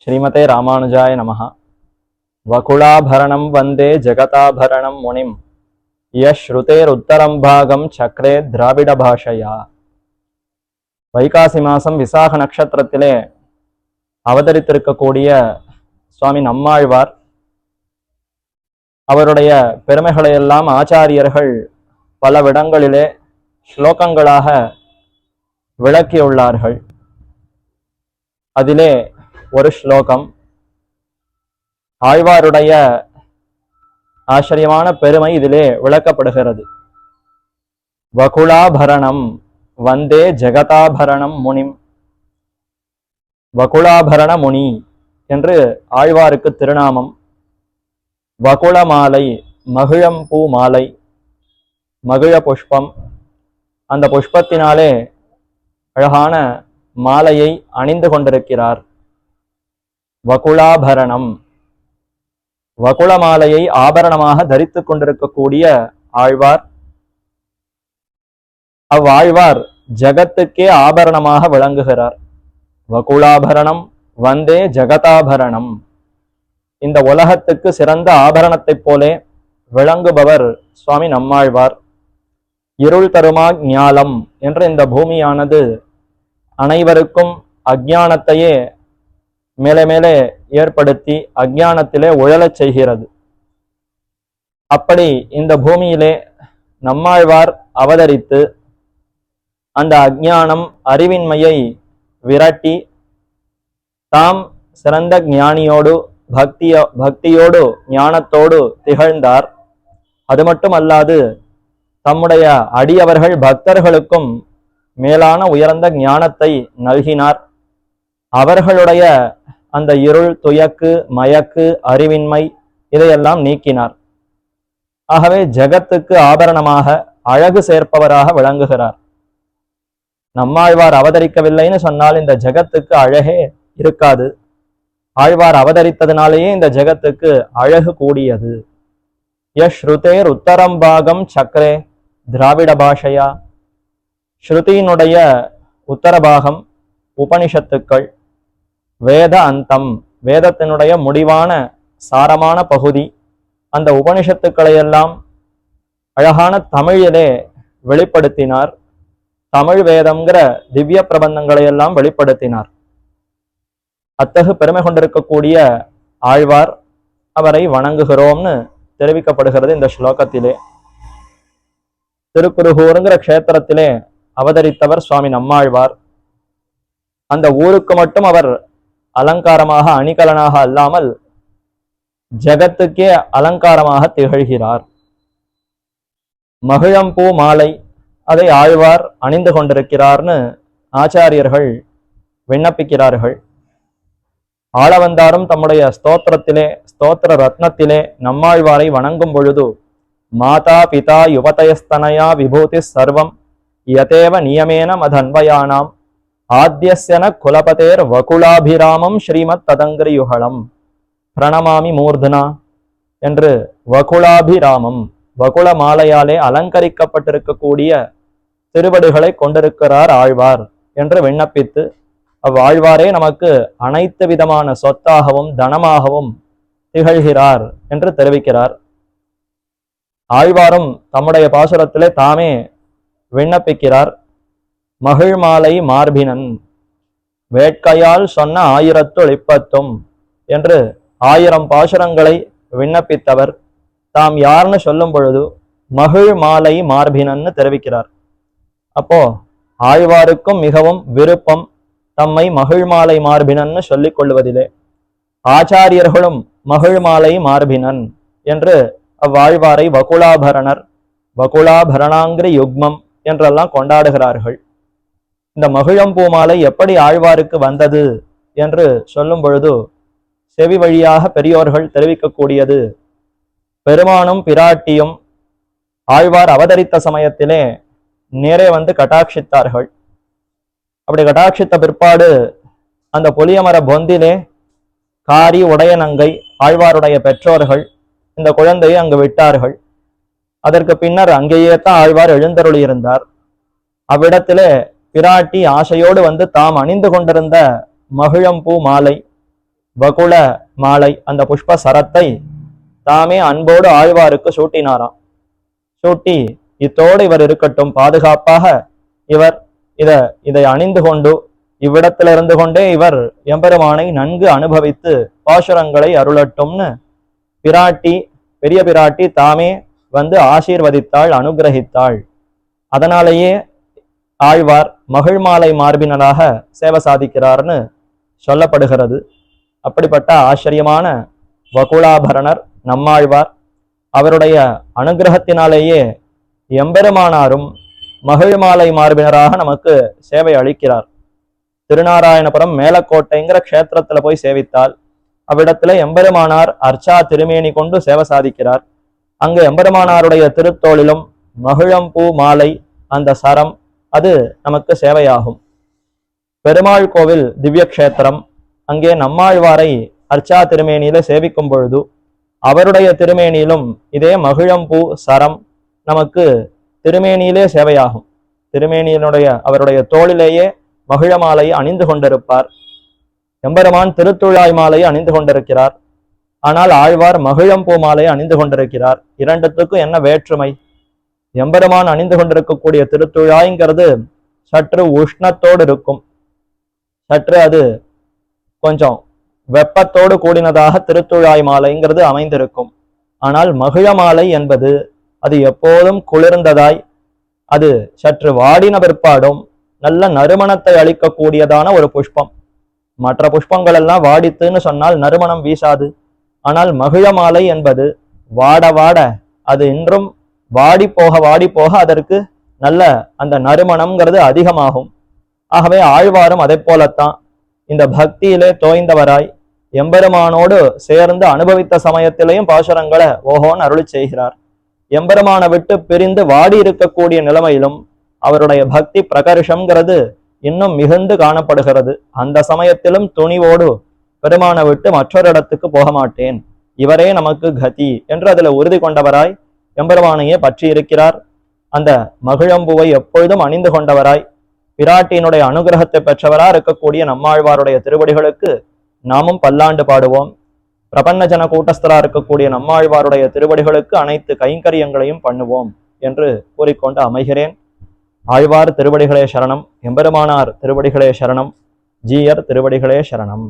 ஸ்ரீமதே ராமானுஜாய நமஹ. வகுளாபரணம் வந்தே ஜகதாபரணம் முனிம் யஸ்ருதேருத்தரம் பாகம் சக்ரே திராவிட பாஷையா. வைகாசி மாசம் விசாக நட்சத்திரத்திலே அவதரித்திருக்கக்கூடிய சுவாமி நம்மாழ்வார், அவருடைய பெருமைகளை எல்லாம் ஆச்சாரியர்கள் பலவிடங்களிலே ஸ்லோகங்களாக விளக்கியுள்ளார்கள். அதிலே ஒரு ஸ்லோகம் ஆழ்வாருடைய ஆச்சரியமான பெருமை இதிலே விளக்கப்படுகிறது. வகுளாபரணம் வந்தே ஜெகதாபரணம் முனிம். வகுளாபரண முனி என்று ஆழ்வாருக்கு திருநாமம். வகுள மாலை, மகிழம்பூ மாலை, மகிழ புஷ்பம், அந்த புஷ்பத்தினாலே அழகான மாலையை அணிந்து கொண்டிருக்கிறார். வகுளாபரணம், வகுள மாலையை ஆபரணமாக தரித்துக் கொண்டிருக்கக்கூடிய ஆழ்வார். அவ்வாழ்வார் ஜகத்துக்கே ஆபரணமாக விளங்குகிறார். வகுளாபரணம் வந்தே ஜகதாபரணம். இந்த உலகத்துக்கு சிறந்த ஆபரணத்தைப் போலே விளங்குபவர் சுவாமி நம்மாழ்வார். இருள் தருமா ஞாலம் என்ற இந்த பூமியானது அனைவருக்கும் அஞ்ஞானத்தையே மேலே மேலே ஏற்படுத்தி அஞ்ஞானத்திலே உழலச் செய்கிறது. அப்படி இந்த பூமியிலே நம்மாழ்வார் அவதரித்து அந்த அஞ்ஞானம் அறிவின்மையை விரட்டி தாம் சிறந்த ஞானியோடு பக்தியோடு ஞானத்தோடு திகழ்ந்தார். அது மட்டுமல்லாது தம்முடைய அடியவர்கள் பக்தர்களுக்கும் மேலான உயர்ந்த ஞானத்தை நல்கினார். அவர்களுடைய அந்த இருள், துயக்கு, மயக்கு, அறிவின்மை இதையெல்லாம் நீக்கினார். ஆகவே ஜகத்துக்கு ஆபரணமாக அழகு சேர்ப்பவராக விளங்குகிறார். நம்மாழ்வார் அவதரிக்கவில்லைன்னு சொன்னால் இந்த ஜகத்துக்கு அழகே இருக்காது. ஆழ்வார் அவதரித்ததினாலேயே இந்த ஜகத்துக்கு அழகு கூடியது. யஸ்ருதேர் உத்தரம் பாகம் சக்ரே திராவிட பாஷையா. ஸ்ருதியினுடைய உத்தரபாகம் உபனிஷத்துக்கள், வேத அந்தம் வேதத்தினுடைய முடிவான சாரமான பகுதி, அந்த உபனிஷத்துக்களை எல்லாம் அழகான தமிழிலே வெளிப்படுத்தினார். தமிழ் வேதம்ங்கிற திவ்ய பிரபந்தங்களை எல்லாம் வெளிப்படுத்தினார். அத்தகு பெருமை கொண்டிருக்கக்கூடிய ஆழ்வார், அவரை வணங்குகிறோம்னு தெரிவிக்கப்படுகிறது இந்த ஸ்லோகத்திலே. திருக்குருகூருங்கிற க்ஷேத்திரத்திலே அவதரித்தவர் சுவாமி நம்மாழ்வார். அந்த ஊருக்கு மட்டும் அவர் அலங்காரமாக, அணிகலனாக அல்லாமல் ஜகத்துக்கே அலங்காரமாக திகழ்கிறார். மகிழம்பூ மாலை, அதை ஆழ்வார் அணிந்து கொண்டிருக்கிறார்னு ஆச்சாரியர்கள் விண்ணப்பிக்கிறார்கள். ஆளவந்தாரும் தம்முடைய ஸ்தோத்திரத்திலே, ஸ்தோத்திர ரத்னத்திலே நம்மாழ்வாரை வணங்கும் பொழுது மாதா பிதா யுவதயஸ்தனயா விபூதி சர்வம் யதேவ நியமேன மதன்வயானாம் ஆத்யஸ்யன குலபதேர் வகுளாபிராமம் ஸ்ரீமத் ததங்கிரியுகலம் பிரணமாமி மூர்தனா என்று வகுளாபிராமம், வகுள மாலையாலே அலங்கரிக்கப்பட்டிருக்கக்கூடிய திருவடிகளை கொண்டிருக்கிறார் ஆழ்வார் என்று விண்ணப்பித்து, அவ்வாழ்வாரே நமக்கு அனைத்து விதமான சொத்தாகவும் தனமாகவும் திகழ்கிறார் என்று தெரிவிக்கிறார். ஆழ்வாரும் தம்முடைய பாசுரத்திலே தாமே விண்ணப்பிக்கிறார். மகிழ் மாலை மார்பினன் வேட்கையால் சொன்ன 1010 என்று 1000 பாசுரங்களை விண்ணப்பித்தவர். தாம் யார்னு சொல்லும் பொழுது மகிழ் மாலை மார்பினன்னு தெரிவிக்கிறார். அப்போ ஆழ்வாருக்கும் மிகவும் விருப்பம் தம்மை மகிழ் மாலை மார்பினன்னு சொல்லிக் கொள்வதிலே. ஆச்சாரியர்களும் மகிழ் மாலை மார்பினன் என்று அவ்வாழ்வாரை வகுளாபரணர், வகுளாபரணாங்கிரி யுக்மம் என்றெல்லாம் கொண்டாடுகிறார்கள். இந்த மகிழம்பூ மாலை எப்படி ஆழ்வாருக்கு வந்தது என்று சொல்லும் பொழுது செவி வழியாக பெரியோர்கள் தெரிவிக்கக்கூடியது, பெருமானும் பிராட்டியும் ஆழ்வார் அவதரித்த சமயத்திலே நேரே வந்து கட்டாட்சித்தார்கள். அப்படி கட்டாட்சித்த பிற்பாடு அந்த புளியமர பொந்திலே காரி உடையநங்கை ஆழ்வாருடைய பெற்றோர்கள் இந்த குழந்தையை அங்கு விட்டார்கள். அதற்கு பின்னர் அங்கேயே தான் ஆழ்வார் எழுந்தருளி இருந்தார். அவ்விடத்திலே பிராட்டி ஆசையோடு வந்து தாம் அணிந்து கொண்டிருந்த மகிழம்பூ மாலை, வகுள மாலை, அந்த புஷ்ப சரத்தை தாமே அன்போடு ஆழ்வாருக்கு சூட்டினாராம். சூட்டி, இத்தோடு இவர் இருக்கட்டும், பாதுகாப்பாக இவர் இதை அணிந்து கொண்டு இவ்விடத்துல இருந்து கொண்டே இவர் எம்பெருமானை நன்கு அனுபவித்து பாசுரங்களை அருளட்டும்னு பிராட்டி, பெரிய பிராட்டி தாமே வந்து ஆசீர்வதித்தாள், அனுகிரகித்தாள். அதனாலேயே ஆழ்வார் மகிழ்மாலை மார்பினராக சேவை சாதிக்கிறார்னு சொல்லப்படுகிறது. அப்படிப்பட்ட ஆச்சரியமான வகுளாபரணர் நம்மாழ்வார். அவருடைய அனுகிரகத்தினாலேயே எம்பெருமானாரும் மகிழ்மாலை மார்பினராக நமக்கு சேவை அளிக்கிறார். திருநாராயணபுரம் மேலக்கோட்டைங்கிற க்ஷேத்திரத்துல போய் சேவித்தால் அவ்விடத்துல எம்பெருமானார் அர்ச்சா திருமேனி கொண்டு சேவை சாதிக்கிறார். அங்கு எம்பெருமானாருடைய திருத்தோளிலும் மகிழம்பூ மாலை, அந்த சரம், அது நமக்கு சேவையாகும். பெருமாள் கோவில் திவ்ய கஷேத்திரம், அங்கே நம்மாழ்வாரை அர்ச்சா திருமேனியில சேவிக்கும் பொழுது அவருடைய திருமேனியிலும் இதே மகிழம்பூ சரம் நமக்கு திருமேனியிலே சேவையாகும். திருமேனியினுடைய அவருடைய தோளிலேயே மகிழ மாலையை அணிந்து கொண்டிருப்பார். எம்பெருமான் திருத்துழாய் மாலையை அணிந்து கொண்டிருக்கிறார். ஆனால் ஆழ்வார் மகிழம்பூ மாலையை அணிந்து கொண்டிருக்கிறார். இரண்டுத்துக்கும் என்ன வேற்றுமை? எம்பெருமான் அணிந்து கொண்டிருக்கக்கூடிய திருத்துழாய்ங்கிறது சற்று உஷ்ணத்தோடு இருக்கும், சற்று அது கொஞ்சம் வெப்பத்தோடு கூடினதாக திருத்துழாய் மாலைங்கிறது அமைந்திருக்கும். ஆனால் மகிழ மாலை என்பது அது எப்போதும் குளிர்ந்ததாய், அது சற்று வாடின பிற்பாடும் நல்ல நறுமணத்தை அளிக்கக்கூடியதான ஒரு புஷ்பம். மற்ற புஷ்பங்கள் எல்லாம் வாடித்துன்னு சொன்னால் நறுமணம் வீசாது. ஆனால் மகிழ மாலை என்பது வாட வாட அது இன்றும் வாடி போக அதற்கு நல்ல அந்த நறுமணம்ங்கிறது அதிகமாகும். ஆகவே ஆழ்வாரும் அதை போலத்தான் இந்த பக்தியிலே தோய்ந்தவராய் எம்பெருமானோடு சேர்ந்து அனுபவித்த சமயத்திலேயும் பாசுரங்களை ஓஹோன்னு அருளி செய்கிறார். எம்பெருமானை விட்டு பிரிந்து வாடி இருக்கக்கூடிய நிலைமையிலும் அவருடைய பக்தி பிரகர்ஷம்ங்கிறது இன்னும் மிகுந்து காணப்படுகிறது. அந்த சமயத்திலும் துணிவோடு பெருமானை விட்டு மற்றொரு இடத்துக்கு போக மாட்டேன், இவரே நமக்கு கதி என்று அதுல உறுதி கொண்டவராய் எம்பெருமானையே பற்றி இருக்கிறார். அந்த மகிழம்புவை எப்பொழுதும் அணிந்து கொண்டவராய் பிராட்டியினுடைய அனுகிரகத்தை பெற்றவராய் இருக்கக்கூடிய நம்மாழ்வாருடைய திருவடிகளுக்கு நாமும் பல்லாண்டு பாடுவோம். பிரபன்னஜன கூட்டஸ்தரா இருக்கக்கூடிய நம்மாழ்வாருடைய திருவடிகளுக்கு அனைத்து கைங்கரியங்களையும் பண்ணுவோம் என்று கூறிக்கொண்டு அமைகிறேன். ஆழ்வார் திருவடிகளே சரணம், எம்பெருமானார் திருவடிகளே சரணம், ஜீயர் திருவடிகளே சரணம்.